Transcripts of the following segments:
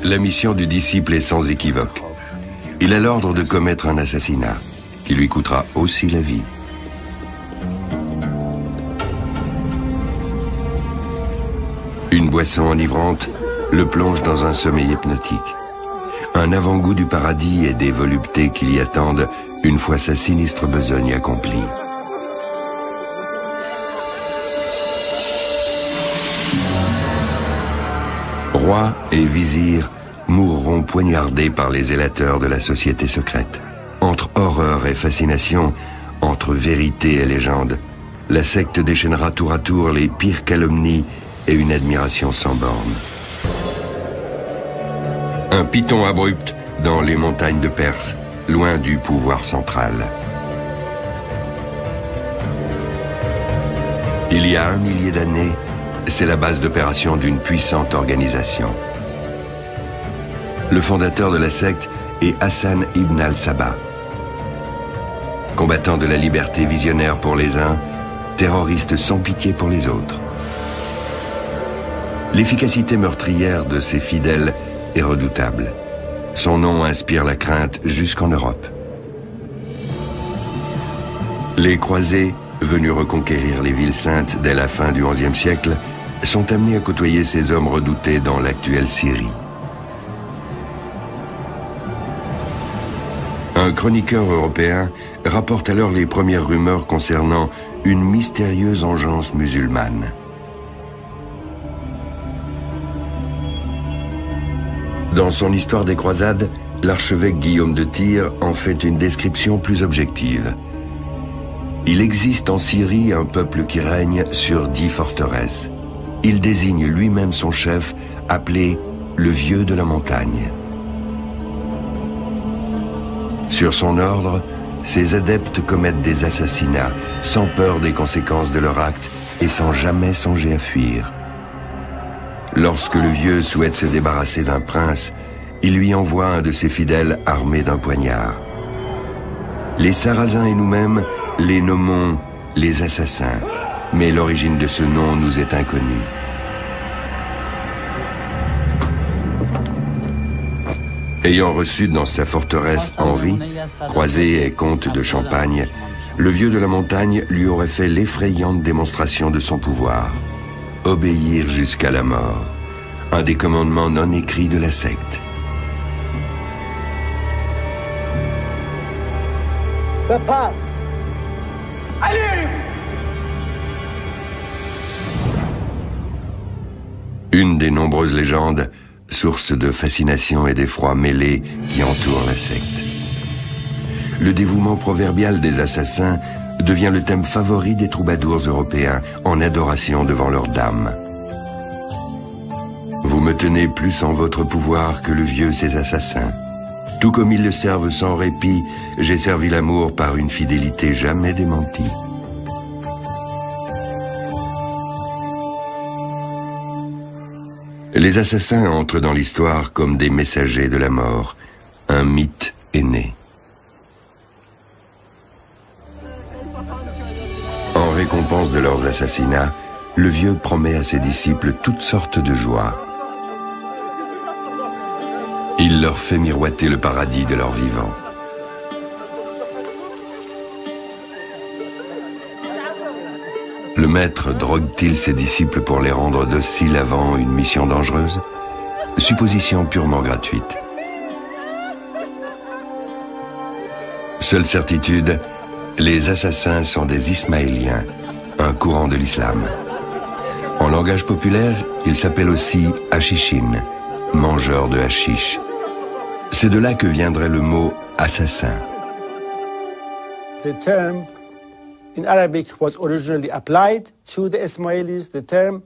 La mission du disciple est sans équivoque. Il a l'ordre de commettre un assassinat, qui lui coûtera aussi la vie. Une boisson enivrante le plonge dans un sommeil hypnotique. Un avant-goût du paradis et des voluptés qui l'y attendent une fois sa sinistre besogne accomplie. Roi et vizir mourront poignardés par les zélateurs de la société secrète. Entre horreur et fascination, entre vérité et légende, la secte déchaînera tour à tour les pires calomnies et une admiration sans borne. Un python abrupt dans les montagnes de Perse, loin du pouvoir central. Il y a 1 millier d'années, c'est la base d'opération d'une puissante organisation. Le fondateur de la secte est Hassan ibn al-Sabah. Combattant de la liberté visionnaire pour les uns, terroriste sans pitié pour les autres. L'efficacité meurtrière de ses fidèles est redoutable. Son nom inspire la crainte jusqu'en Europe. Les croisés, venus reconquérir les villes saintes dès la fin du XIe siècle, sont amenés à côtoyer ces hommes redoutés dans l'actuelle Syrie. Un chroniqueur européen rapporte alors les premières rumeurs concernant une mystérieuse engeance musulmane. Dans son Histoire des croisades, l'archevêque Guillaume de Tyr en fait une description plus objective. Il existe en Syrie un peuple qui règne sur 10 forteresses. Il désigne lui-même son chef, appelé le Vieux de la Montagne. Sur son ordre, ses adeptes commettent des assassinats, sans peur des conséquences de leur acte et sans jamais songer à fuir. Lorsque le Vieux souhaite se débarrasser d'un prince, il lui envoie un de ses fidèles armé d'un poignard. Les Sarrasins et nous-mêmes les nommons les assassins, mais l'origine de ce nom nous est inconnue. Ayant reçu dans sa forteresse Henri, croisé et comte de Champagne, le Vieux de la Montagne lui aurait fait l'effrayante démonstration de son pouvoir. Obéir jusqu'à la mort, un des commandements non écrits de la secte. Papa, allez! Une des nombreuses légendes, source de fascination et d'effroi mêlés qui entourent la secte. Le dévouement proverbial des assassins devient le thème favori des troubadours européens en adoration devant leur dame. Vous me tenez plus en votre pouvoir que le Vieux ses assassins. Tout comme ils le servent sans répit, j'ai servi l'amour par une fidélité jamais démentie. Les assassins entrent dans l'histoire comme des messagers de la mort. Un mythe est né. En récompense de leurs assassinats, le Vieux promet à ses disciples toutes sortes de joies. Il leur fait miroiter le paradis de leur vivant. Le maître drogue-t-il ses disciples pour les rendre dociles avant une mission dangereuse? Supposition purement gratuite. Seule certitude, les assassins sont des Ismaéliens, un courant de l'islam. En langage populaire, ils s'appellent aussi hachichin, mangeurs de hashish. C'est de là que viendrait le mot assassin.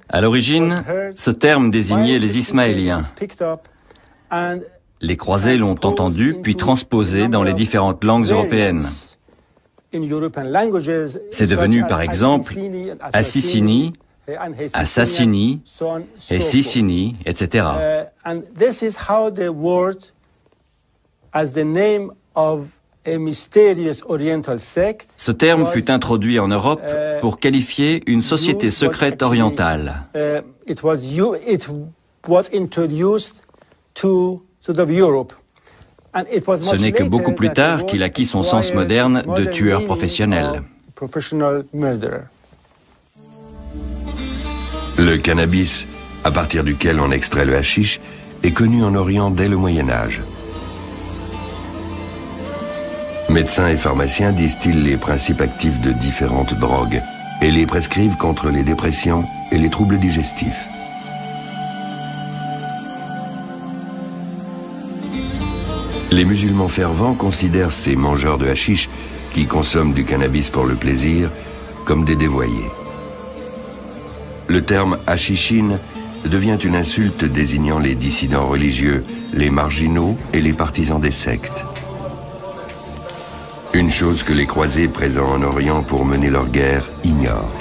À l'origine, ce terme désignait les Ismaéliens. Les croisés l'ont entendu, puis transposé dans les différentes langues européennes. C'est devenu par exemple Assissini, Assassini, Essissini, etc. Ce terme fut introduit en Europe pour qualifier une société secrète orientale. Ce n'est que beaucoup plus tard qu'il acquit son sens moderne de tueur professionnel. Le cannabis, à partir duquel on extrait le hashish, est connu en Orient dès le Moyen-Âge. Médecins et pharmaciens distillent les principes actifs de différentes drogues et les prescrivent contre les dépressions et les troubles digestifs. Les musulmans fervents considèrent ces mangeurs de hashish qui consomment du cannabis pour le plaisir comme des dévoyés. Le terme hashichine devient une insulte désignant les dissidents religieux, les marginaux et les partisans des sectes. Une chose que les croisés présents en Orient pour mener leur guerre ignorent.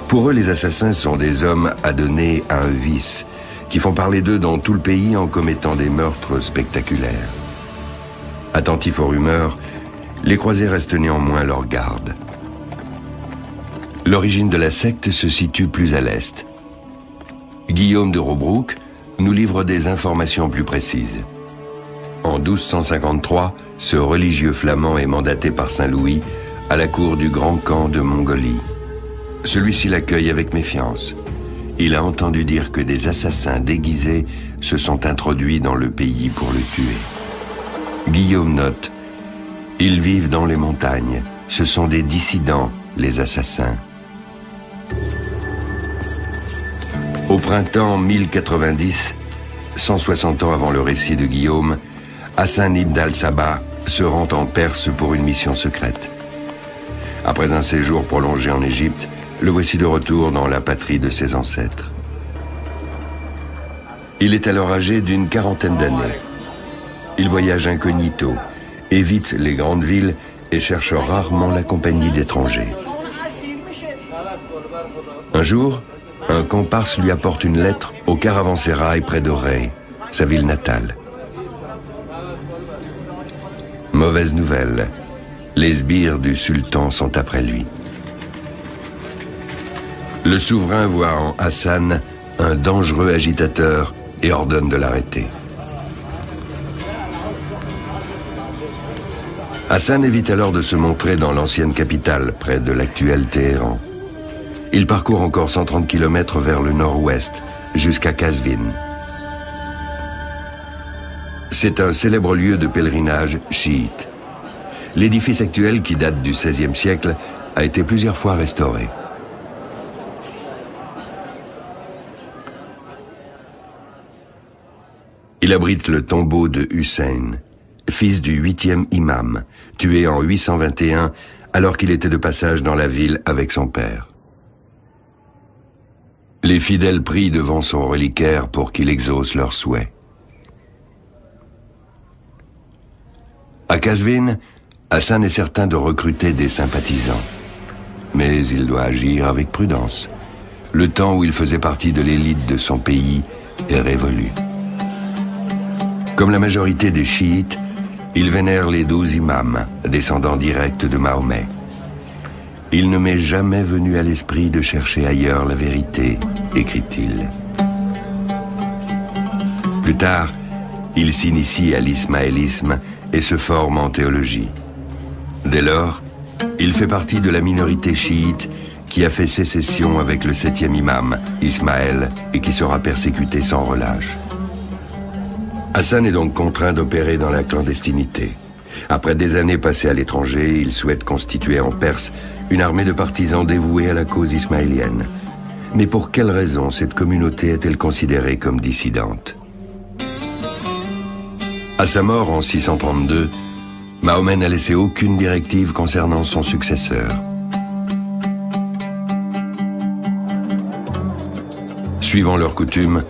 Pour eux, les assassins sont des hommes adonnés à un vice, qui font parler d'eux dans tout le pays en commettant des meurtres spectaculaires. Attentifs aux rumeurs, les croisés restent néanmoins leur garde. L'origine de la secte se situe plus à l'est. Guillaume de Robrouck nous livre des informations plus précises. En 1253, ce religieux flamand est mandaté par Saint Louis à la cour du Grand Khan de Mongolie. Celui-ci l'accueille avec méfiance. Il a entendu dire que des assassins déguisés se sont introduits dans le pays pour le tuer. Guillaume note: « Ils vivent dans les montagnes. Ce sont des dissidents, les assassins. » Au printemps 1090, 160 ans avant le récit de Guillaume, Hassan ibn al-Sabah se rend en Perse pour une mission secrète. Après un séjour prolongé en Égypte, le voici de retour dans la patrie de ses ancêtres. Il est alors âgé d'une quarantaine d'années. Il voyage incognito, évite les grandes villes et cherche rarement la compagnie d'étrangers. Un jour, un comparse lui apporte une lettre au caravansérail près de Rey, sa ville natale. Mauvaise nouvelle, les sbires du sultan sont après lui. Le souverain voit en Hassan un dangereux agitateur et ordonne de l'arrêter. Hassan évite alors de se montrer dans l'ancienne capitale, près de l'actuel Téhéran. Il parcourt encore 130 km vers le nord-ouest, jusqu'à Qazvin. C'est un célèbre lieu de pèlerinage chiite. L'édifice actuel, qui date du XVIe siècle, a été plusieurs fois restauré. Il abrite le tombeau de Hussein, fils du 8e imam, tué en 821 alors qu'il était de passage dans la ville avec son père. Les fidèles prient devant son reliquaire pour qu'il exauce leurs souhaits. À Qazvin, Hassan est certain de recruter des sympathisants. Mais il doit agir avec prudence. Le temps où il faisait partie de l'élite de son pays est révolu. Comme la majorité des chiites, il vénère les 12 imams, descendants directs de Mahomet. Il ne m'est jamais venu à l'esprit de chercher ailleurs la vérité, écrit-il. Plus tard, il s'initie à l'ismaélisme et se forme en théologie. Dès lors, il fait partie de la minorité chiite qui a fait sécession avec le 7e imam, Ismaël, et qui sera persécuté sans relâche. Hassan est donc contraint d'opérer dans la clandestinité. Après des années passées à l'étranger, il souhaite constituer en Perse une armée de partisans dévoués à la cause ismaélienne. Mais pour quelle raison cette communauté est-elle considérée comme dissidente? À sa mort en 632, Mahomet n'a laissé aucune directive concernant son successeur. Suivant leur coutume,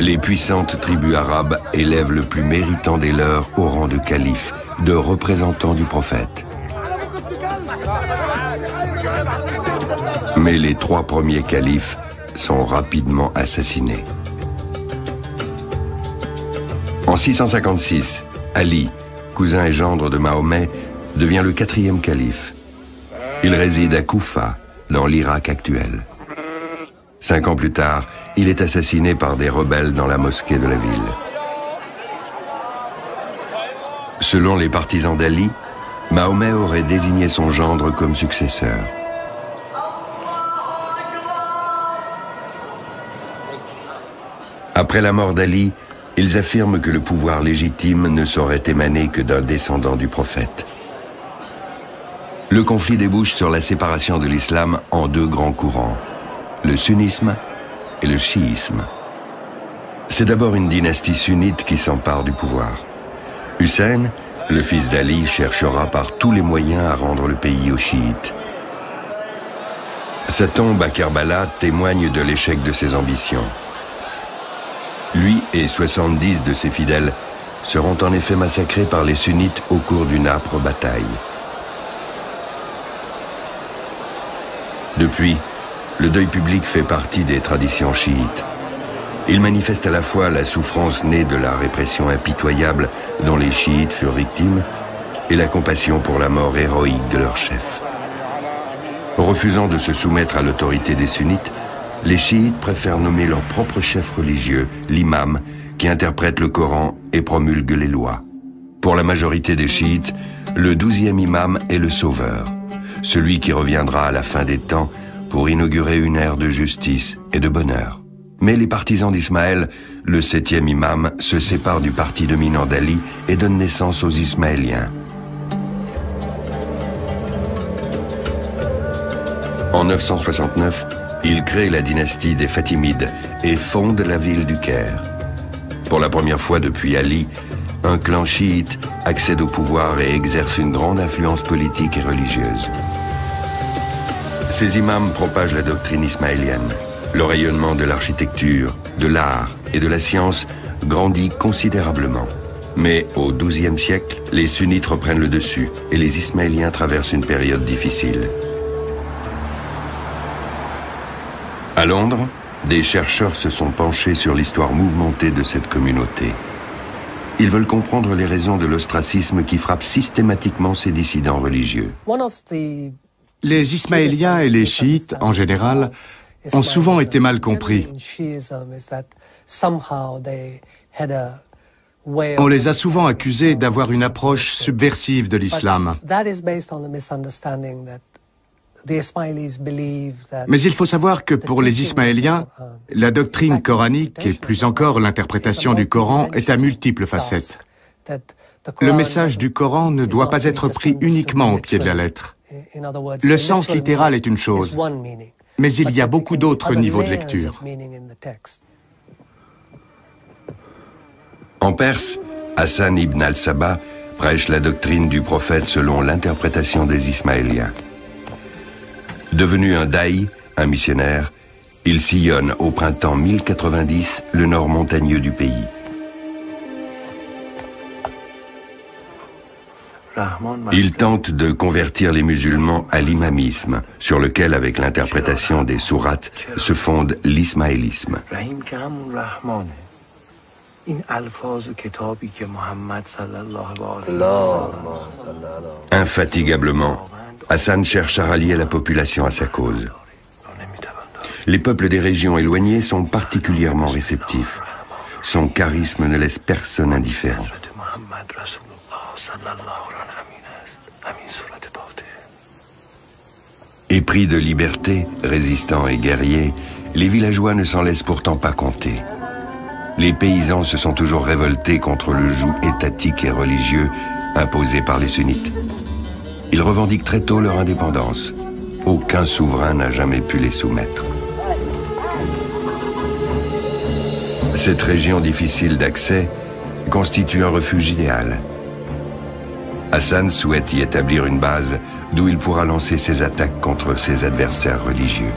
les puissantes tribus arabes élèvent le plus méritant des leurs au rang de calife, de représentant du prophète. Mais les 3 premiers califes sont rapidement assassinés. En 656, Ali, cousin et gendre de Mahomet, devient le 4e calife. Il réside à Koufa, dans l'Irak actuel. 5 ans plus tard, il est assassiné par des rebelles dans la mosquée de la ville. Selon les partisans d'Ali, Mahomet aurait désigné son gendre comme successeur. Après la mort d'Ali, ils affirment que le pouvoir légitime ne saurait émaner que d'un descendant du prophète. Le conflit débouche sur la séparation de l'islam en 2 grands courants, le sunnisme et le chiisme. C'est d'abord une dynastie sunnite qui s'empare du pouvoir. Hussein, le fils d'Ali, cherchera par tous les moyens à rendre le pays aux chiites. Sa tombe à Kerbala témoigne de l'échec de ses ambitions. Lui et 70 de ses fidèles seront en effet massacrés par les sunnites au cours d'une âpre bataille. Depuis, le deuil public fait partie des traditions chiites. Il manifeste à la fois la souffrance née de la répression impitoyable dont les chiites furent victimes et la compassion pour la mort héroïque de leur chef. Refusant de se soumettre à l'autorité des sunnites, les chiites préfèrent nommer leur propre chef religieux, l'imam, qui interprète le Coran et promulgue les lois. Pour la majorité des chiites, le 12e imam est le sauveur, celui qui reviendra à la fin des temps pour inaugurer une ère de justice et de bonheur. Mais les partisans d'Ismaël, le 7e imam, se séparent du parti dominant d'Ali et donnent naissance aux Ismaéliens. En 969, il crée la dynastie des Fatimides et fonde la ville du Caire. Pour la première fois depuis Ali, un clan chiite accède au pouvoir et exerce une grande influence politique et religieuse. Ces imams propagent la doctrine ismaélienne. Le rayonnement de l'architecture, de l'art et de la science grandit considérablement. Mais au XIIe siècle, les sunnites reprennent le dessus et les Ismaéliens traversent une période difficile. À Londres, des chercheurs se sont penchés sur l'histoire mouvementée de cette communauté. Ils veulent comprendre les raisons de l'ostracisme qui frappe systématiquement ces dissidents religieux. Les Ismaéliens et les chiites, en général, ont souvent été mal compris. On les a souvent accusés d'avoir une approche subversive de l'islam. Mais il faut savoir que pour les Ismaéliens, la doctrine coranique et plus encore l'interprétation du Coran est à multiples facettes. Le message du Coran ne doit pas être pris uniquement au pied de la lettre. Le sens littéral est une chose, mais il y a beaucoup d'autres niveaux de lecture. En Perse, Hassan ibn al-Sabah prêche la doctrine du prophète selon l'interprétation des Ismaéliens. Devenu un daï, un missionnaire, il sillonne au printemps 1090 le nord montagneux du pays. Il tente de convertir les musulmans à l'imamisme, sur lequel, avec l'interprétation des sourates, se fonde l'ismaélisme. Infatigablement, Hassan cherche à rallier la population à sa cause. Les peuples des régions éloignées sont particulièrement réceptifs. Son charisme ne laisse personne indifférent. Épris de liberté, résistants et guerriers, les villageois ne s'en laissent pourtant pas compter. Les paysans se sont toujours révoltés contre le joug étatique et religieux imposé par les sunnites. Ils revendiquent très tôt leur indépendance. Aucun souverain n'a jamais pu les soumettre. Cette région difficile d'accès constitue un refuge idéal. Hassan souhaite y établir une base d'où il pourra lancer ses attaques contre ses adversaires religieux.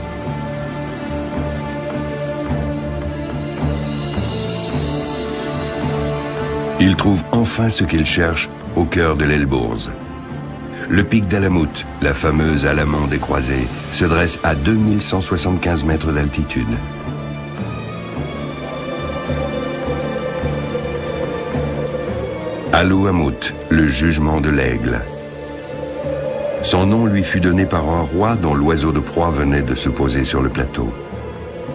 Il trouve enfin ce qu'il cherche au cœur de l'Elbourz. Le pic d'Alamout, la fameuse Alamon des Croisés, se dresse à 2175 mètres d'altitude. Alouhamout, le jugement de l'aigle. Son nom lui fut donné par un roi dont l'oiseau de proie venait de se poser sur le plateau.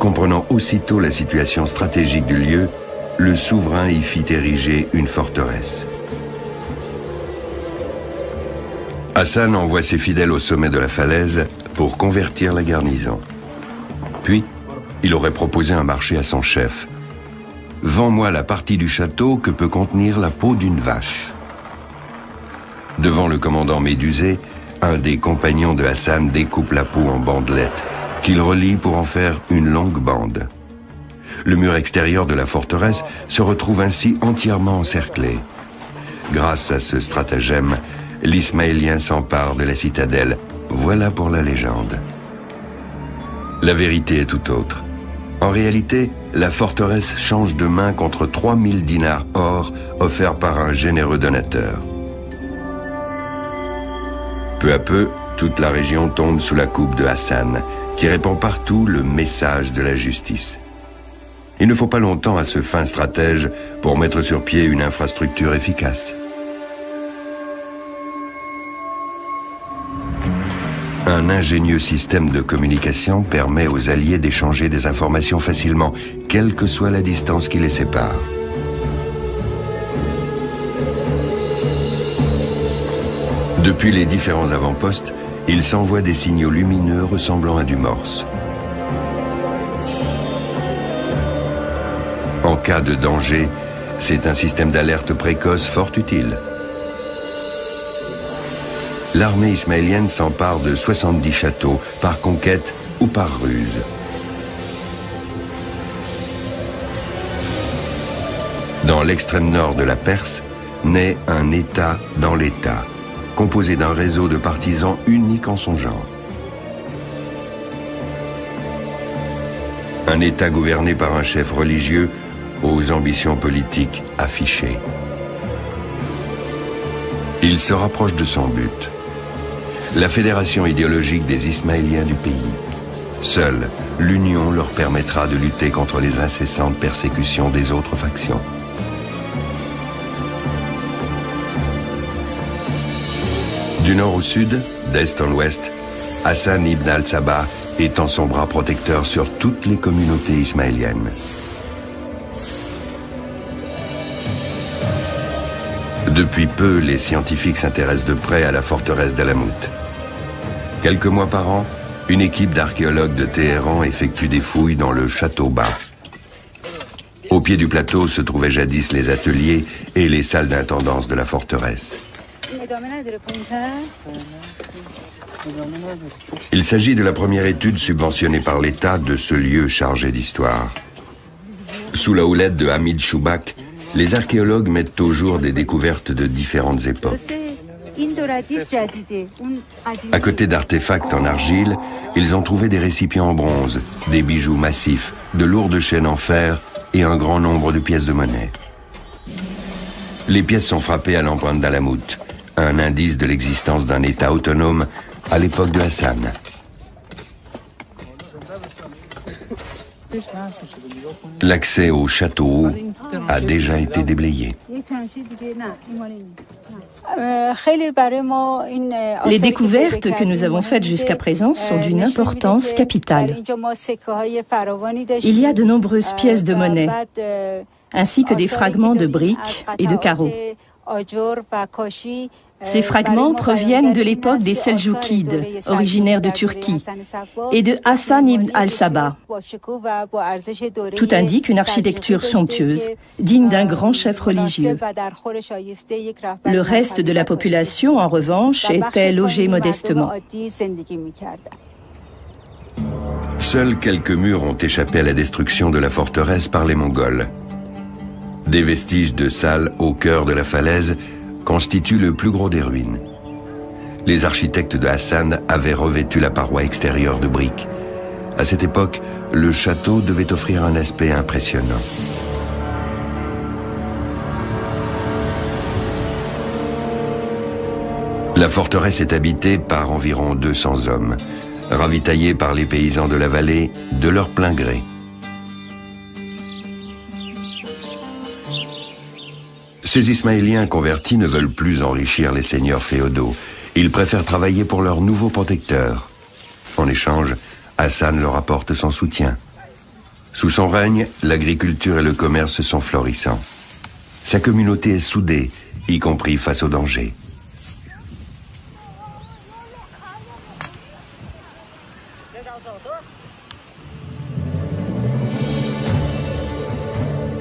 Comprenant aussitôt la situation stratégique du lieu, le souverain y fit ériger une forteresse. Hassan envoie ses fidèles au sommet de la falaise pour convertir la garnison. Puis, il aurait proposé un marché à son chef. « Vends-moi la partie du château que peut contenir la peau d'une vache. » Devant le commandant médusé, un des compagnons de Hassan découpe la peau en bandelettes, qu'il relie pour en faire une longue bande. Le mur extérieur de la forteresse se retrouve ainsi entièrement encerclé. Grâce à ce stratagème, l'Ismaélien s'empare de la citadelle. Voilà pour la légende. La vérité est tout autre. En réalité, la forteresse change de main contre 3000 dinars or offerts par un généreux donateur. Peu à peu, toute la région tombe sous la coupe de Hassan, qui répand partout le message de la justice. Il ne faut pas longtemps à ce fin stratège pour mettre sur pied une infrastructure efficace. Un ingénieux système de communication permet aux alliés d'échanger des informations facilement, quelle que soit la distance qui les sépare. Depuis les différents avant-postes, ils s'envoient des signaux lumineux ressemblant à du morse. En cas de danger, c'est un système d'alerte précoce fort utile. L'armée ismaélienne s'empare de 70 châteaux, par conquête ou par ruse. Dans l'extrême nord de la Perse, naît un État dans l'État, composé d'un réseau de partisans unique en son genre. Un État gouverné par un chef religieux aux ambitions politiques affichées. Il se rapproche de son but. La fédération idéologique des Ismaéliens du pays. Seule l'union leur permettra de lutter contre les incessantes persécutions des autres factions. Du nord au sud, d'est en ouest, Hassan ibn al-Sabah étend son bras protecteur sur toutes les communautés ismaéliennes. Depuis peu, les scientifiques s'intéressent de près à la forteresse d'Alamout. Quelques mois par an, une équipe d'archéologues de Téhéran effectue des fouilles dans le château bas. Au pied du plateau se trouvaient jadis les ateliers et les salles d'intendance de la forteresse. Il s'agit de la première étude subventionnée par l'État de ce lieu chargé d'histoire. Sous la houlette de Hamid Choubak, les archéologues mettent au jour des découvertes de différentes époques. À côté d'artefacts en argile, ils ont trouvé des récipients en bronze, des bijoux massifs, de lourdes chaînes en fer et un grand nombre de pièces de monnaie. Les pièces sont frappées à l'empreinte d'Alamout, un indice de l'existence d'un État autonome à l'époque de Hassan. L'accès au château haut a déjà été déblayé. Les découvertes que nous avons faites jusqu'à présent sont d'une importance capitale. Il y a de nombreuses pièces de monnaie, ainsi que des fragments de briques et de carreaux. Ces fragments proviennent de l'époque des Seljoukides, originaires de Turquie, et de Hassan ibn al-Sabah. Tout indique une architecture somptueuse, digne d'un grand chef religieux. Le reste de la population, en revanche, était logée modestement. Seuls quelques murs ont échappé à la destruction de la forteresse par les Mongols. Des vestiges de salles au cœur de la falaise constituent le plus gros des ruines. Les architectes de Hassan avaient revêtu la paroi extérieure de briques. À cette époque, le château devait offrir un aspect impressionnant. La forteresse est habitée par environ 200 hommes, ravitaillés par les paysans de la vallée de leur plein gré. Ces Ismaéliens convertis ne veulent plus enrichir les seigneurs féodaux. Ils préfèrent travailler pour leur nouveau protecteur. En échange, Hassan leur apporte son soutien. Sous son règne, l'agriculture et le commerce sont florissants. Sa communauté est soudée, y compris face aux dangers.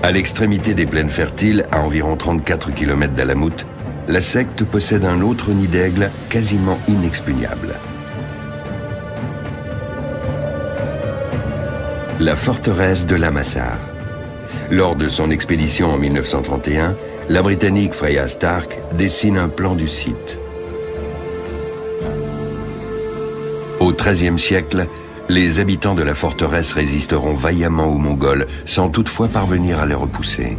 À l'extrémité des plaines fertiles, à environ 34 km d'Alamout, la secte possède un autre nid d'aigle quasiment inexpugnable. La forteresse de Lamassar. Lors de son expédition en 1931, la Britannique Freya Stark dessine un plan du site. Au XIIIe siècle, les habitants de la forteresse résisteront vaillamment aux Mongols sans toutefois parvenir à les repousser.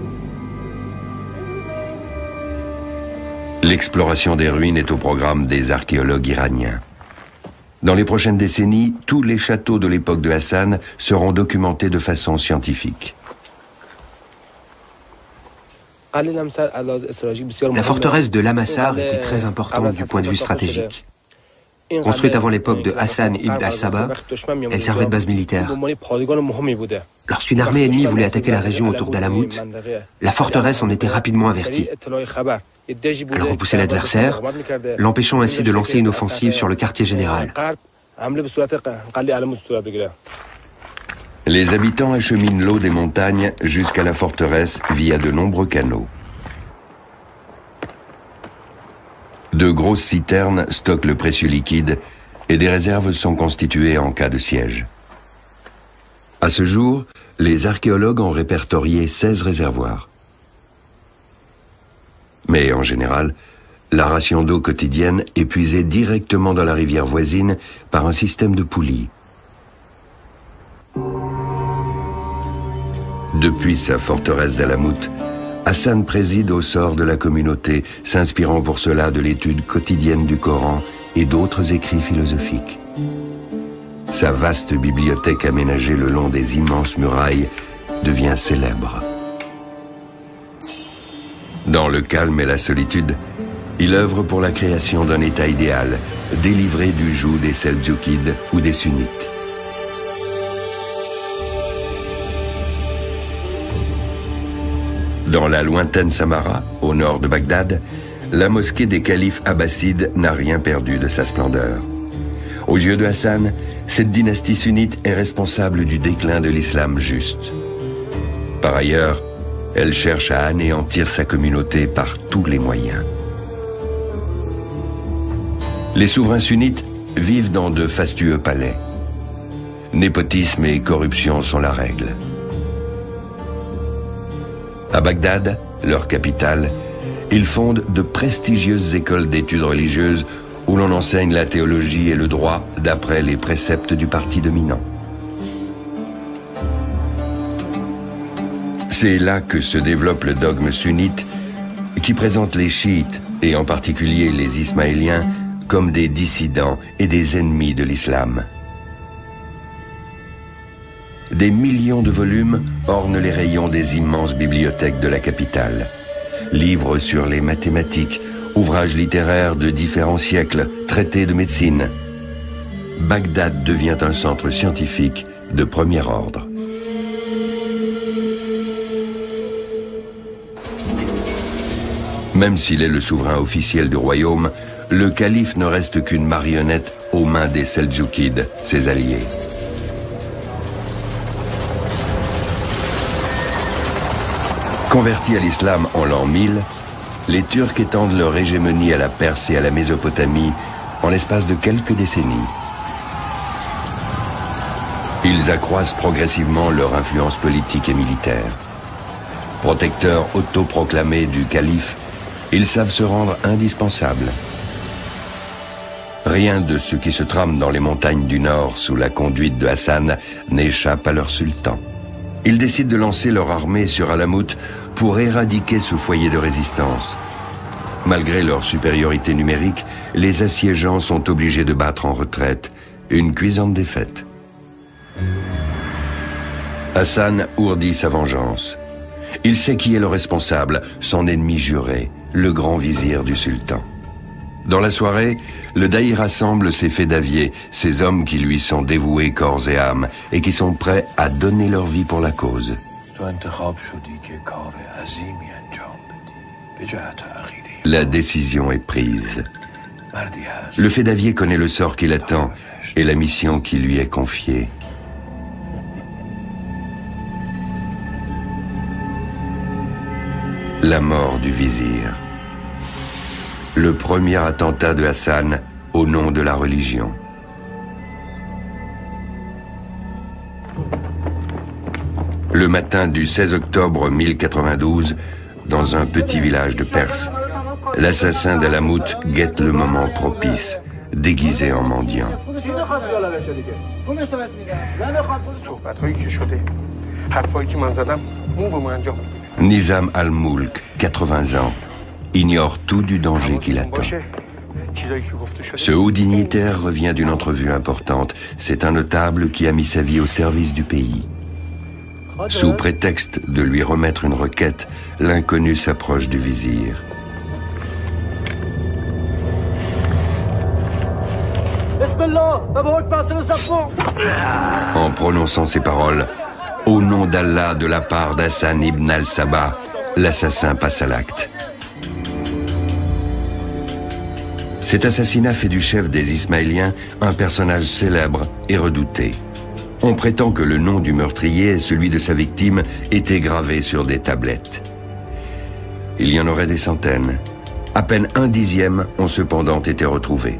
L'exploration des ruines est au programme des archéologues iraniens. Dans les prochaines décennies, tous les châteaux de l'époque de Hassan seront documentés de façon scientifique. La forteresse de Lamassar était très importante du point de vue stratégique. Construite avant l'époque de Hassan ibn al-Sabah, elle servait de base militaire. Lorsqu'une armée ennemie voulait attaquer la région autour d'Alamout, la forteresse en était rapidement avertie. Elle repoussait l'adversaire, l'empêchant ainsi de lancer une offensive sur le quartier général. Les habitants acheminent l'eau des montagnes jusqu'à la forteresse via de nombreux canaux. De grosses citernes stockent le précieux liquide et des réserves sont constituées en cas de siège. À ce jour, les archéologues ont répertorié 16 réservoirs. Mais en général, la ration d'eau quotidienne est puisée directement dans la rivière voisine par un système de poulies. Depuis sa forteresse d'Alamout, Hassan préside au sort de la communauté, s'inspirant pour cela de l'étude quotidienne du Coran et d'autres écrits philosophiques. Sa vaste bibliothèque aménagée le long des immenses murailles devient célèbre. Dans le calme et la solitude, il œuvre pour la création d'un État idéal, délivré du joug des Seldjoukides ou des Sunnites. Dans la lointaine Samara, au nord de Bagdad, la mosquée des califes abbassides n'a rien perdu de sa splendeur. Aux yeux de Hassan, cette dynastie sunnite est responsable du déclin de l'islam juste. Par ailleurs, elle cherche à anéantir sa communauté par tous les moyens. Les souverains sunnites vivent dans de fastueux palais. Népotisme et corruption sont la règle. À Bagdad, leur capitale, ils fondent de prestigieuses écoles d'études religieuses où l'on enseigne la théologie et le droit d'après les préceptes du parti dominant. C'est là que se développe le dogme sunnite qui présente les chiites, et en particulier les ismaéliens, comme des dissidents et des ennemis de l'islam. Des millions de volumes ornent les rayons des immenses bibliothèques de la capitale. Livres sur les mathématiques, ouvrages littéraires de différents siècles, traités de médecine. Bagdad devient un centre scientifique de premier ordre. Même s'il est le souverain officiel du royaume, le calife ne reste qu'une marionnette aux mains des Seldjoukides, ses alliés. Convertis à l'islam en l'an 1000, les Turcs étendent leur hégémonie à la Perse et à la Mésopotamie en l'espace de quelques décennies. Ils accroissent progressivement leur influence politique et militaire. Protecteurs autoproclamés du calife, ils savent se rendre indispensables. Rien de ce qui se trame dans les montagnes du Nord sous la conduite de Hassan n'échappe à leur sultan. Ils décident de lancer leur armée sur Alamout pour éradiquer ce foyer de résistance. Malgré leur supériorité numérique, les assiégeants sont obligés de battre en retraite, une cuisante défaite. Hassan ourdit sa vengeance. Il sait qui est le responsable, son ennemi juré, le grand vizir du sultan. Dans la soirée, le Daï rassemble ses fédaviers, ces hommes qui lui sont dévoués corps et âme et qui sont prêts à donner leur vie pour la cause. La décision est prise. Le fédavier connaît le sort qui l'attend et la mission qui lui est confiée. La mort du vizir. Le premier attentat de Hassan au nom de la religion. Le matin du 16 octobre 1092, dans un petit village de Perse, l'assassin d'Alamout guette le moment propice, déguisé en mendiant. Nizam al-Mulk, 80 ans, ignore tout du danger qui l'attend. Ce haut dignitaire revient d'une entrevue importante. C'est un notable qui a mis sa vie au service du pays. Sous prétexte de lui remettre une requête, l'inconnu s'approche du vizir. En prononçant ces paroles, au nom d'Allah de la part d'Hassan ibn al-Sabah, l'assassin passe à l'acte. Cet assassinat fait du chef des Ismaéliens un personnage célèbre et redouté. On prétend que le nom du meurtrier et celui de sa victime étaient gravés sur des tablettes. Il y en aurait des centaines. À peine 1/10 ont cependant été retrouvés.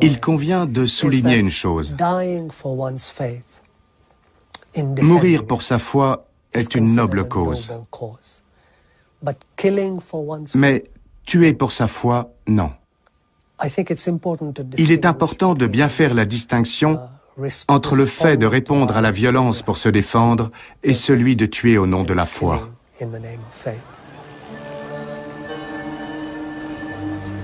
Il convient de souligner une chose. Mourir pour sa foi est une noble cause. Mais tuer pour sa foi, non. Il est important de bien faire la distinction entre le fait de répondre à la violence pour se défendre et celui de tuer au nom de la foi.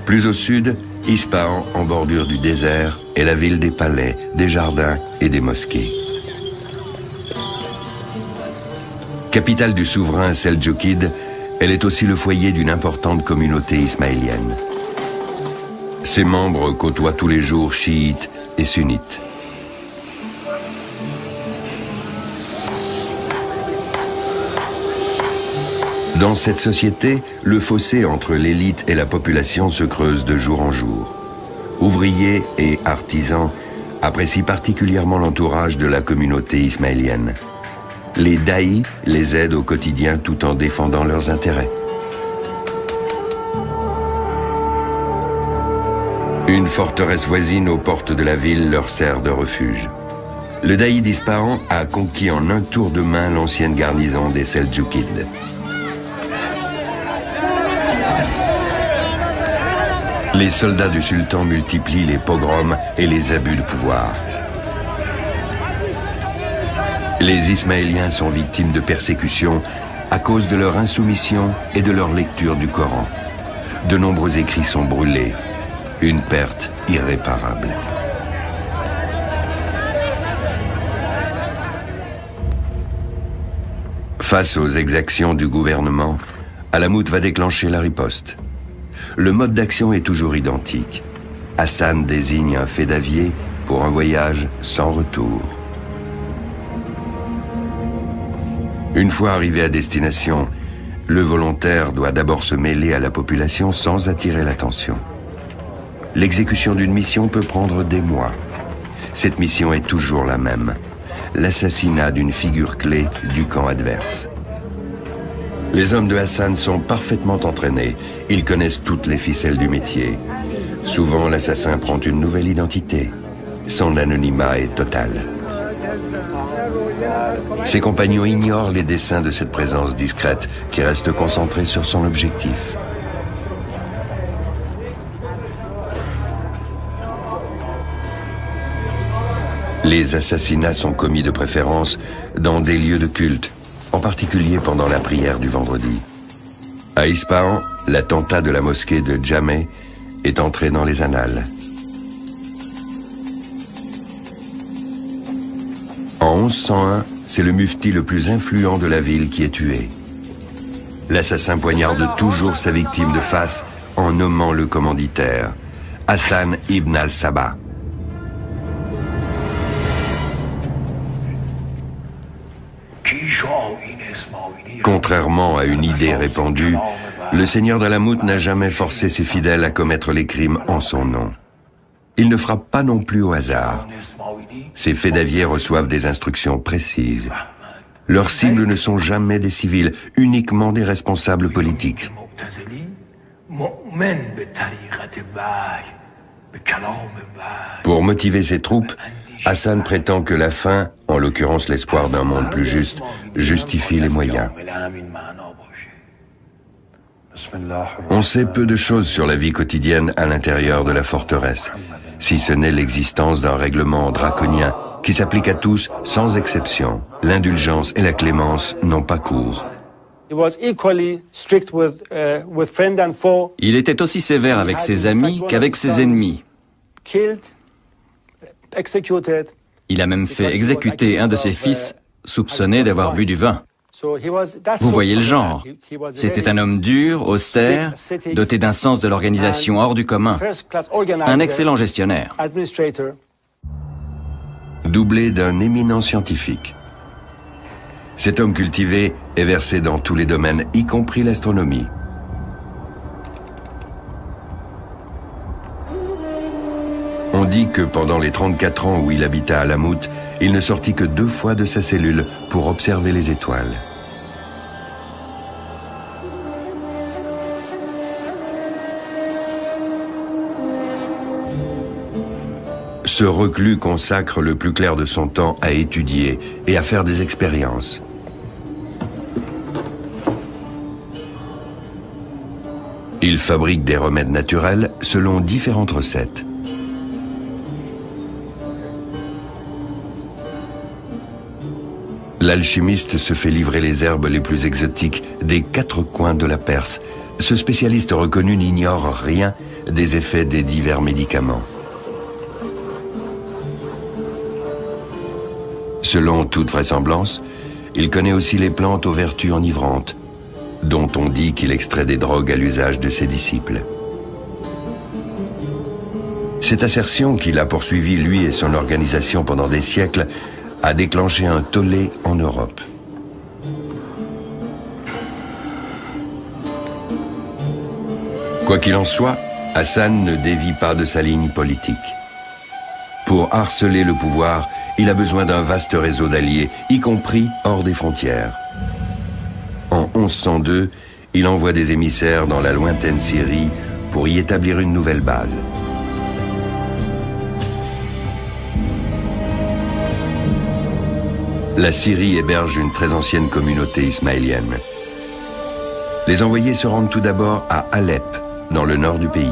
Plus au sud, Ispahan, en bordure du désert, est la ville des palais, des jardins et des mosquées. Capitale du souverain Seldjoukide, elle est aussi le foyer d'une importante communauté ismaélienne. Ses membres côtoient tous les jours chiites et sunnites. Dans cette société, le fossé entre l'élite et la population se creuse de jour en jour. Ouvriers et artisans apprécient particulièrement l'entourage de la communauté ismaélienne. Les daïs les aident au quotidien tout en défendant leurs intérêts. Une forteresse voisine aux portes de la ville leur sert de refuge. Le daï d'Ispahan a conquis en un tour de main l'ancienne garnison des Seldjoukides. Les soldats du sultan multiplient les pogroms et les abus de pouvoir. Les Ismaéliens sont victimes de persécutions à cause de leur insoumission et de leur lecture du Coran. De nombreux écrits sont brûlés, une perte irréparable. Face aux exactions du gouvernement, Alamout va déclencher la riposte. Le mode d'action est toujours identique. Hassan désigne un fédavier pour un voyage sans retour. Une fois arrivé à destination, le volontaire doit d'abord se mêler à la population sans attirer l'attention. L'exécution d'une mission peut prendre des mois. Cette mission est toujours la même, l'assassinat d'une figure clé du camp adverse. Les hommes de Hassan sont parfaitement entraînés, ils connaissent toutes les ficelles du métier. Souvent, l'assassin prend une nouvelle identité. Son anonymat est total. Ses compagnons ignorent les desseins de cette présence discrète qui reste concentrée sur son objectif. Les assassinats sont commis de préférence dans des lieux de culte, en particulier pendant la prière du vendredi. À Ispahan, l'attentat de la mosquée de Djameh est entré dans les annales. En 1101, c'est le mufti le plus influent de la ville qui est tué. L'assassin poignarde toujours sa victime de face en nommant le commanditaire, Hassan ibn al-Sabah. Contrairement à une idée répandue, le seigneur d'Alamout n'a jamais forcé ses fidèles à commettre les crimes en son nom. Il ne frappe pas non plus au hasard. Ses fédaviers reçoivent des instructions précises. Leurs cibles ne sont jamais des civils, uniquement des responsables politiques. Pour motiver ses troupes, Hassan prétend que la fin, en l'occurrence l'espoir d'un monde plus juste, justifie les moyens. On sait peu de choses sur la vie quotidienne à l'intérieur de la forteresse, si ce n'est l'existence d'un règlement draconien qui s'applique à tous sans exception. L'indulgence et la clémence n'ont pas cours. Il était aussi sévère avec ses amis qu'avec ses ennemis. Il a même fait exécuter un de ses fils, soupçonné d'avoir bu du vin. Vous voyez le genre. C'était un homme dur, austère, doté d'un sens de l'organisation hors du commun. Un excellent gestionnaire. Doublé d'un éminent scientifique. Cet homme cultivé est versé dans tous les domaines, y compris l'astronomie. On dit que pendant les 34 ans où il habita à Alamout, il ne sortit que 2 fois de sa cellule pour observer les étoiles. Ce reclus consacre le plus clair de son temps à étudier et à faire des expériences. Il fabrique des remèdes naturels selon différentes recettes. L'alchimiste se fait livrer les herbes les plus exotiques des 4 coins de la Perse. Ce spécialiste reconnu n'ignore rien des effets des divers médicaments. Selon toute vraisemblance, il connaît aussi les plantes aux vertus enivrantes, dont on dit qu'il extrait des drogues à l'usage de ses disciples. Cette assertion qu'il a poursuivie, lui et son organisation pendant des siècles, a déclenché un tollé en Europe. Quoi qu'il en soit, Hassan ne dévie pas de sa ligne politique. Pour harceler le pouvoir, il a besoin d'un vaste réseau d'alliés, y compris hors des frontières. En 1102, il envoie des émissaires dans la lointaine Syrie pour y établir une nouvelle base. La Syrie héberge une très ancienne communauté ismaélienne. Les envoyés se rendent tout d'abord à Alep, dans le nord du pays.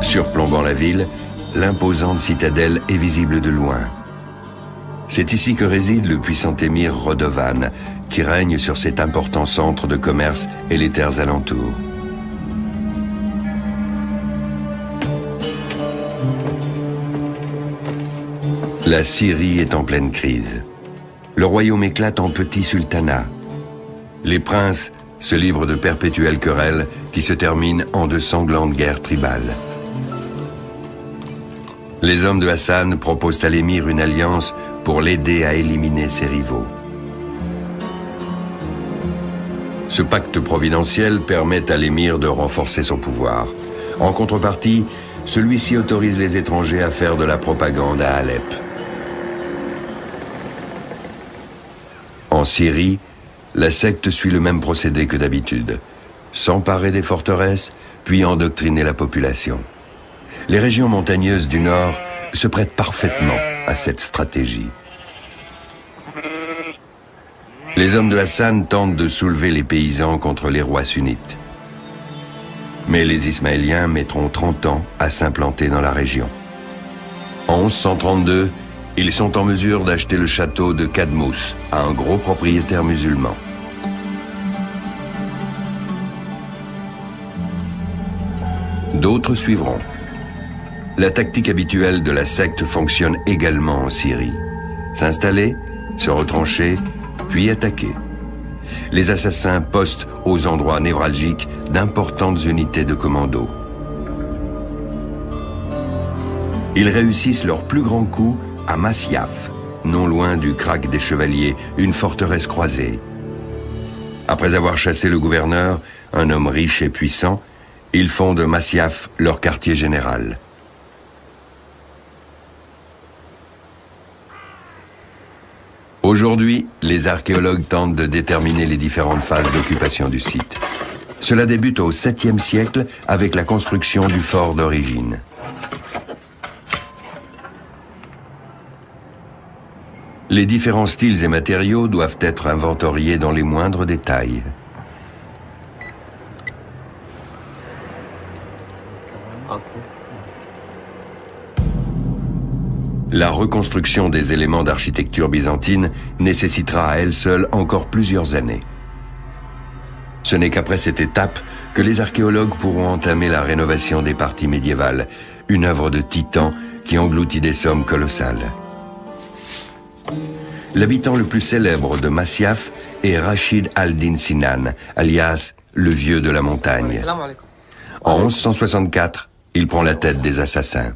Surplombant la ville, l'imposante citadelle est visible de loin. C'est ici que réside le puissant émir Rodovan, qui règne sur cet important centre de commerce et les terres alentours. La Syrie est en pleine crise. Le royaume éclate en petits sultanats. Les princes se livrent de perpétuelles querelles qui se terminent en de sanglantes guerres tribales. Les hommes de Hassan proposent à l'émir une alliance pour l'aider à éliminer ses rivaux. Ce pacte providentiel permet à l'émir de renforcer son pouvoir. En contrepartie, celui-ci autorise les étrangers à faire de la propagande à Alep. En Syrie, la secte suit le même procédé que d'habitude. S'emparer des forteresses, puis endoctriner la population. Les régions montagneuses du nord se prêtent parfaitement à cette stratégie. Les hommes de Hassan tentent de soulever les paysans contre les rois sunnites. Mais les Ismaéliens mettront 30 ans à s'implanter dans la région. En 1132, ils sont en mesure d'acheter le château de Kadmous à un gros propriétaire musulman. D'autres suivront. La tactique habituelle de la secte fonctionne également en Syrie. S'installer, se retrancher, puis attaquer. Les assassins postent aux endroits névralgiques d'importantes unités de commando. Ils réussissent leur plus grand coup à Masyaf, non loin du Krach des Chevaliers, une forteresse croisée. Après avoir chassé le gouverneur, un homme riche et puissant, ils font de Masyaf leur quartier général. Aujourd'hui, les archéologues tentent de déterminer les différentes phases d'occupation du site. Cela débute au 7e siècle avec la construction du fort d'origine. Les différents styles et matériaux doivent être inventoriés dans les moindres détails. La reconstruction des éléments d'architecture byzantine nécessitera à elle seule encore plusieurs années. Ce n'est qu'après cette étape que les archéologues pourront entamer la rénovation des parties médiévales, une œuvre de titan qui engloutit des sommes colossales. L'habitant le plus célèbre de Masyaf est Rachid al-Din Sinan, alias le vieux de la montagne. En 1164, il prend la tête des assassins.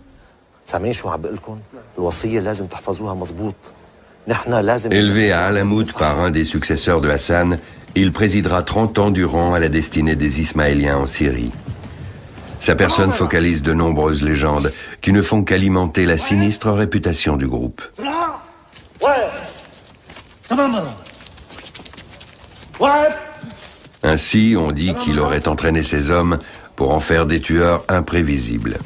Élevé à Alamout par un des successeurs de Hassan, il présidera 30 ans durant à la destinée des Ismaéliens en Syrie. Sa personne focalise de nombreuses légendes qui ne font qu'alimenter la sinistre réputation du groupe. Ainsi, on dit qu'il aurait entraîné ses hommes pour en faire des tueurs imprévisibles.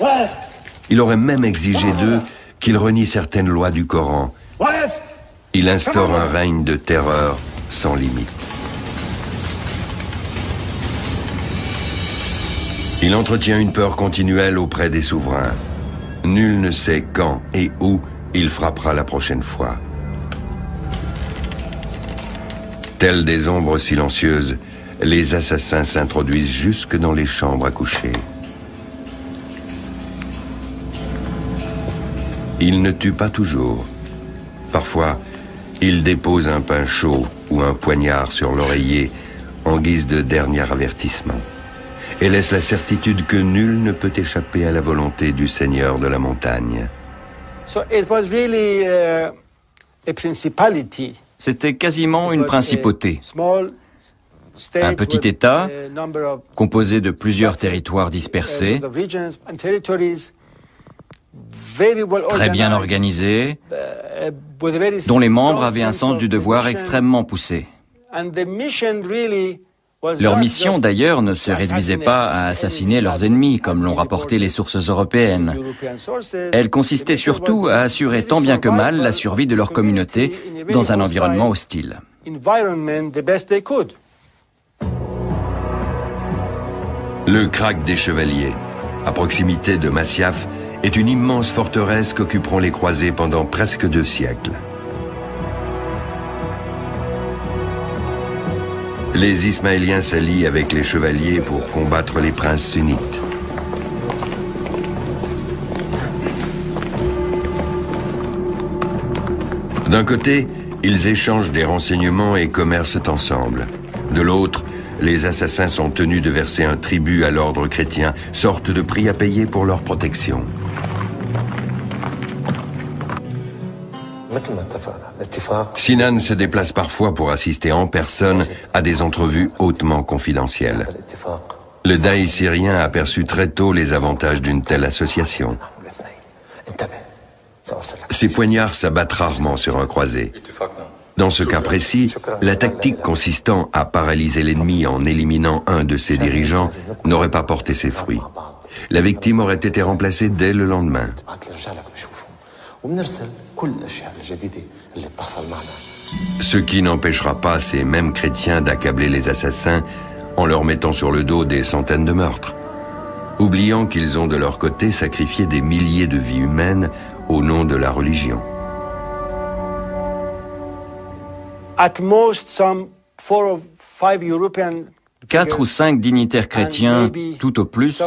Il aurait même exigé d'eux qu'ils renient certaines lois du Coran. Il instaure un règne de terreur sans limite. Il entretient une peur continuelle auprès des souverains. Nul ne sait quand et où il frappera la prochaine fois. Tels des ombres silencieuses, les assassins s'introduisent jusque dans les chambres à coucher. Ils ne tuent pas toujours. Parfois, ils déposent un pain chaud ou un poignard sur l'oreiller en guise de dernier avertissement et laissent la certitude que nul ne peut échapper à la volonté du Seigneur de la montagne. C'était quasiment une principauté. Un petit État composé de plusieurs territoires dispersés, très bien organisé, dont les membres avaient un sens du devoir extrêmement poussé. Leur mission, d'ailleurs, ne se réduisait pas à assassiner leurs ennemis, comme l'ont rapporté les sources européennes. Elle consistait surtout à assurer tant bien que mal la survie de leur communauté dans un environnement hostile. Le Krach des Chevaliers, à proximité de Masyaf, est une immense forteresse qu'occuperont les croisés pendant presque 2 siècles. Les Ismaéliens s'allient avec les chevaliers pour combattre les princes sunnites. D'un côté, ils échangent des renseignements et commercent ensemble. De l'autre, les assassins sont tenus de verser un tribut à l'ordre chrétien, sorte de prix à payer pour leur protection. Sinan se déplace parfois pour assister en personne à des entrevues hautement confidentielles. Le daï syrien aperçut très tôt les avantages d'une telle association. Ces poignards s'abattent rarement sur un croisé. Dans ce cas précis, la tactique consistant à paralyser l'ennemi en éliminant un de ses dirigeants n'aurait pas porté ses fruits. La victime aurait été remplacée dès le lendemain. Ce qui n'empêchera pas ces mêmes chrétiens d'accabler les assassins en leur mettant sur le dos des centaines de meurtres, oubliant qu'ils ont de leur côté sacrifié des milliers de vies humaines au nom de la religion. At most, some 4 or 5 European 4 ou 5 dignitaires chrétiens, tout au plus,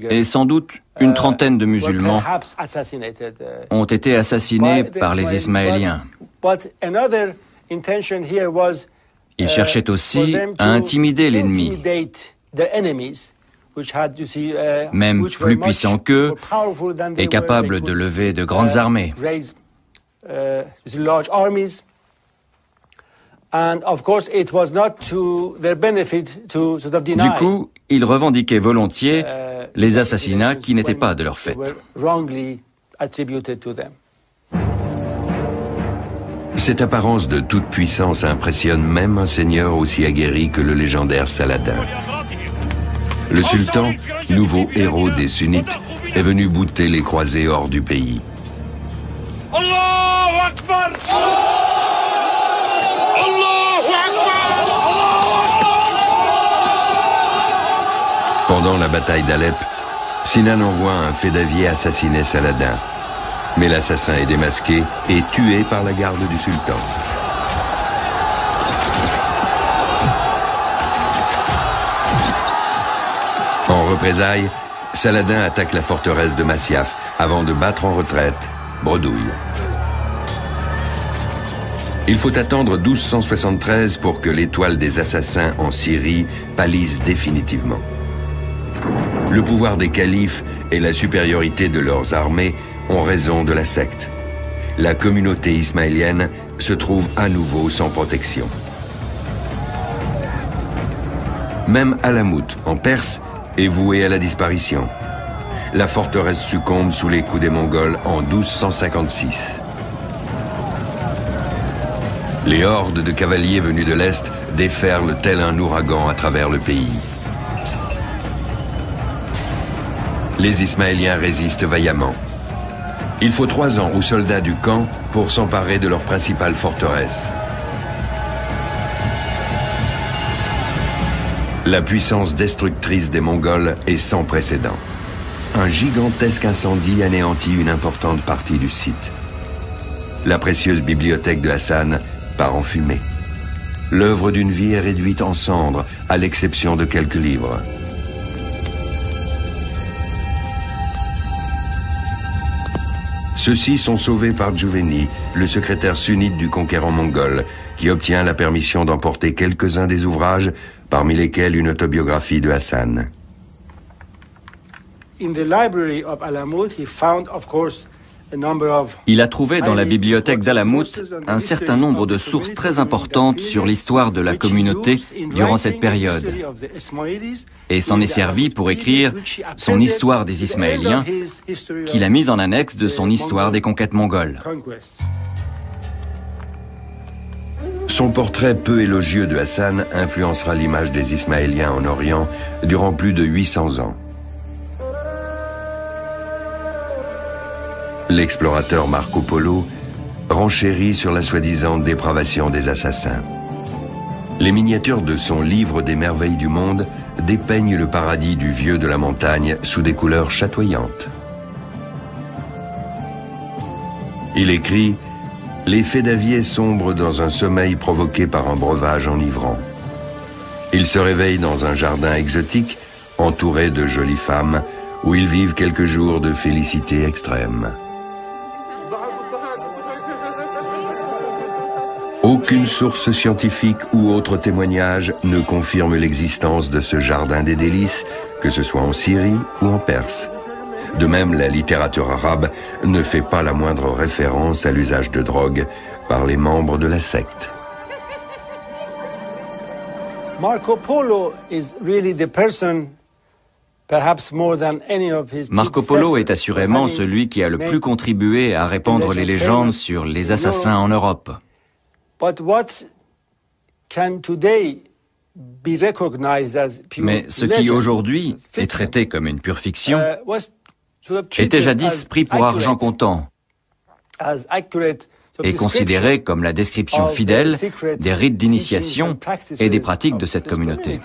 et sans doute une trentaine de musulmans ont été assassinés par les Ismaéliens. Ils cherchaient aussi à intimider l'ennemi, même plus puissants qu'eux et capables de lever de grandes armées. Du coup, ils revendiquaient volontiers les assassinats qui n'étaient pas de leur fait. Cette apparence de toute puissance impressionne même un seigneur aussi aguerri que le légendaire Saladin. Le sultan, nouveau héros des sunnites, est venu bouter les croisés hors du pays. Pendant la bataille d'Alep, Sinan envoie un fédavier assassiner Saladin. Mais l'assassin est démasqué et tué par la garde du sultan. En représailles, Saladin attaque la forteresse de Masyaf avant de battre en retraite Bredouille. Il faut attendre 1273 pour que l'étoile des assassins en Syrie pâlisse définitivement. Le pouvoir des califes et la supériorité de leurs armées ont raison de la secte. La communauté ismaélienne se trouve à nouveau sans protection. Même Alamout, en Perse, est vouée à la disparition. La forteresse succombe sous les coups des Mongols en 1256. Les hordes de cavaliers venus de l'Est déferlent tel un ouragan à travers le pays. Les Ismaéliens résistent vaillamment. Il faut 3 ans aux soldats du camp pour s'emparer de leur principale forteresse. La puissance destructrice des Mongols est sans précédent. Un gigantesque incendie anéantit une importante partie du site. La précieuse bibliothèque de Hassan part en fumée. L'œuvre d'une vie est réduite en cendres, à l'exception de quelques livres. Ceux-ci sont sauvés par Djouveni, le secrétaire sunnite du conquérant mongol, qui obtient la permission d'emporter quelques-uns des ouvrages, parmi lesquels une autobiographie de Hassan. Il a trouvé dans la bibliothèque d'Alamout un certain nombre de sources très importantes sur l'histoire de la communauté durant cette période et s'en est servi pour écrire son histoire des Ismaéliens qu'il a mise en annexe de son histoire des conquêtes mongoles. Son portrait peu élogieux de Hassan influencera l'image des Ismaéliens en Orient durant plus de 800 ans. L'explorateur Marco Polo renchérit sur la soi-disant dépravation des assassins. Les miniatures de son livre des merveilles du monde dépeignent le paradis du vieux de la montagne sous des couleurs chatoyantes. Il écrit « Les fédaviers sombrent dans un sommeil provoqué par un breuvage enivrant. Ils se réveillent dans un jardin exotique, entouré de jolies femmes, où ils vivent quelques jours de félicité extrême. » Aucune source scientifique ou autre témoignage ne confirme l'existence de ce jardin des délices, que ce soit en Syrie ou en Perse. De même, la littérature arabe ne fait pas la moindre référence à l'usage de drogue par les membres de la secte. Marco Polo est assurément celui qui a le plus contribué à répandre les légendes sur les assassins en Europe. Mais ce qui aujourd'hui est traité comme une pure fiction était jadis pris pour argent comptant et considéré comme la description fidèle des rites d'initiation et des pratiques de cette communauté.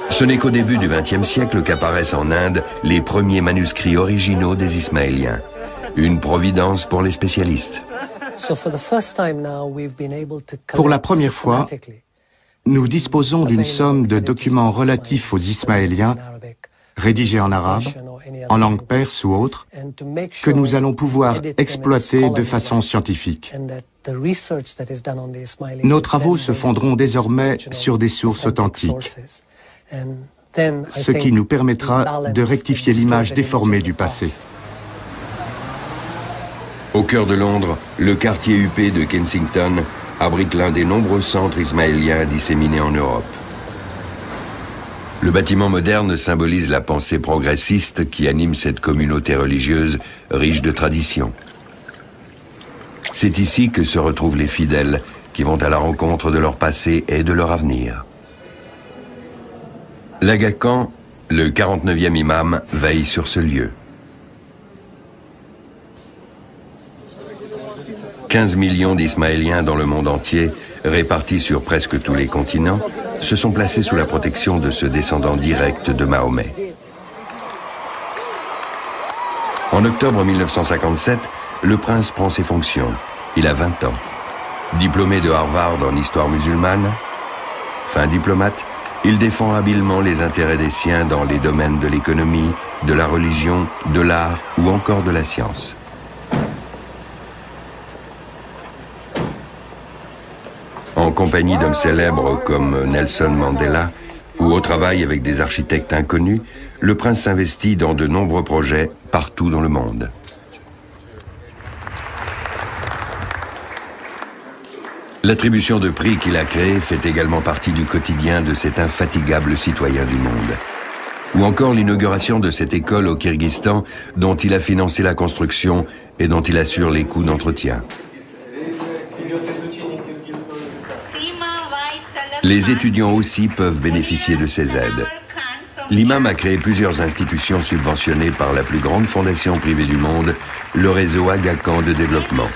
Ce n'est qu'au début du XXe siècle qu'apparaissent en Inde les premiers manuscrits originaux des Ismaéliens. Une providence pour les spécialistes. Pour la première fois, nous disposons d'une somme de documents relatifs aux Ismaéliens rédigés en arabe, en langue perse ou autre, que nous allons pouvoir exploiter de façon scientifique. Nos travaux se fonderont désormais sur des sources authentiques, ce qui nous permettra de rectifier l'image déformée du passé. Au cœur de Londres, le quartier huppé de Kensington abrite l'un des nombreux centres ismaéliens disséminés en Europe. Le bâtiment moderne symbolise la pensée progressiste qui anime cette communauté religieuse riche de traditions. C'est ici que se retrouvent les fidèles qui vont à la rencontre de leur passé et de leur avenir. L'Aga Khan, le 49e imam, veille sur ce lieu. 15 millions d'Ismaéliens dans le monde entier, répartis sur presque tous les continents, se sont placés sous la protection de ce descendant direct de Mahomet. En octobre 1957, le prince prend ses fonctions. Il a 20 ans. Diplômé de Harvard en histoire musulmane, fin diplomate, il défend habilement les intérêts des siens dans les domaines de l'économie, de la religion, de l'art ou encore de la science. En compagnie d'hommes célèbres comme Nelson Mandela ou au travail avec des architectes inconnus, le prince s'investit dans de nombreux projets partout dans le monde. L'attribution de prix qu'il a créée fait également partie du quotidien de cet infatigable citoyen du monde. Ou encore l'inauguration de cette école au Kyrgyzstan dont il a financé la construction et dont il assure les coûts d'entretien. Les étudiants aussi peuvent bénéficier de ces aides. L'imam a créé plusieurs institutions subventionnées par la plus grande fondation privée du monde, le réseau Aga Khan de développement.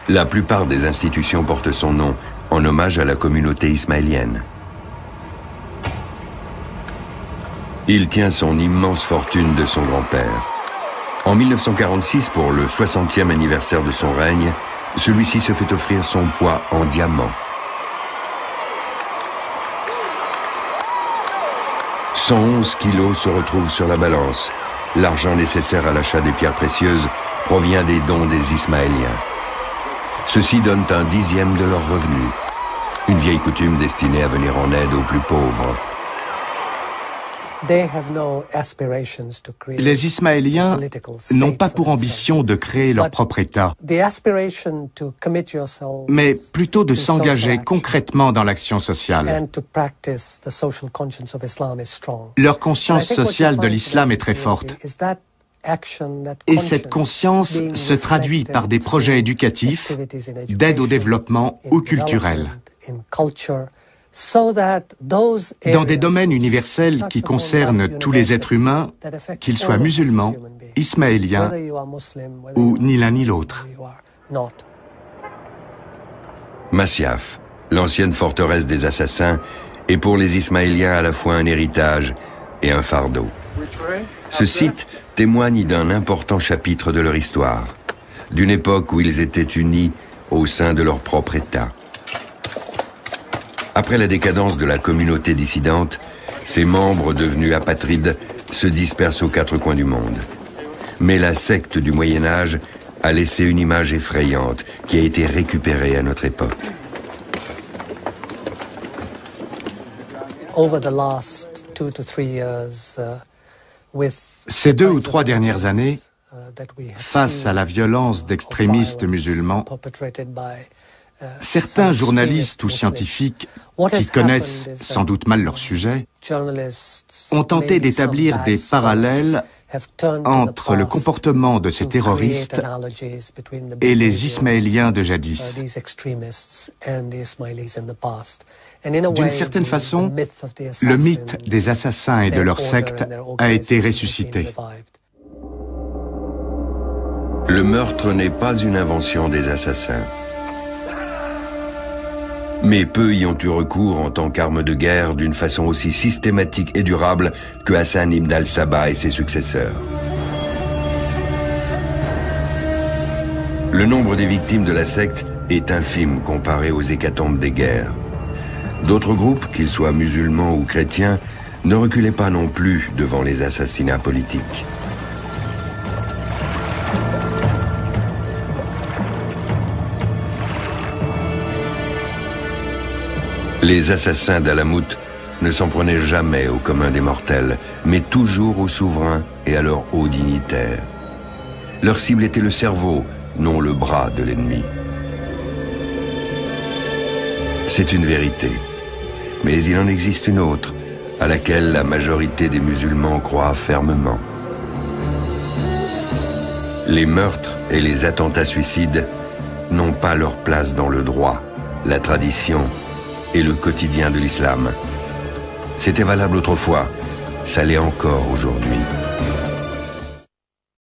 La plupart des institutions portent son nom, en hommage à la communauté ismaélienne. Il tient son immense fortune de son grand-père. En 1946, pour le 60e anniversaire de son règne, celui-ci se fait offrir son poids en diamants. 111 kilos se retrouvent sur la balance. L'argent nécessaire à l'achat des pierres précieuses provient des dons des Ismaéliens. Ceux-ci donnent un dixième de leurs revenus, une vieille coutume destinée à venir en aide aux plus pauvres. Les Ismaéliens n'ont pas pour ambition de créer leur propre État, mais plutôt de s'engager concrètement dans l'action sociale. Leur conscience sociale de l'islam est très forte. Et cette conscience se traduit par des projets éducatifs, d'aide au développement ou culturel, dans des domaines universels qui concernent tous les êtres humains, qu'ils soient musulmans, ismaéliens ou ni l'un ni l'autre. Masyaf, l'ancienne forteresse des assassins, est pour les Ismaéliens à la fois un héritage et un fardeau. Ce site témoigne d'un important chapitre de leur histoire, d'une époque où ils étaient unis au sein de leur propre État. Après la décadence de la communauté dissidente, ses membres devenus apatrides se dispersent aux quatre coins du monde. Mais la secte du Moyen-Âge a laissé une image effrayante qui a été récupérée à notre époque. Ces 2 ou 3 dernières années, face à la violence d'extrémistes musulmans, certains journalistes ou scientifiques qui connaissent sans doute mal leur sujet ont tenté d'établir des parallèles entre le comportement de ces terroristes et les Ismaéliens de jadis. D'une certaine façon, le mythe des assassins et de leur secte a été ressuscité. Le meurtre n'est pas une invention des assassins. Mais peu y ont eu recours en tant qu'arme de guerre d'une façon aussi systématique et durable que Hassan ibn al-Sabah et ses successeurs. Le nombre des victimes de la secte est infime comparé aux hécatombes des guerres. D'autres groupes, qu'ils soient musulmans ou chrétiens, ne reculaient pas non plus devant les assassinats politiques. Les assassins d'Alamout ne s'en prenaient jamais au commun des mortels, mais toujours aux souverains et à leurs hauts dignitaires. Leur cible était le cerveau, non le bras de l'ennemi. C'est une vérité. Mais il en existe une autre, à laquelle la majorité des musulmans croient fermement. Les meurtres et les attentats suicides n'ont pas leur place dans le droit, la tradition et le quotidien de l'islam. C'était valable autrefois, ça l'est encore aujourd'hui.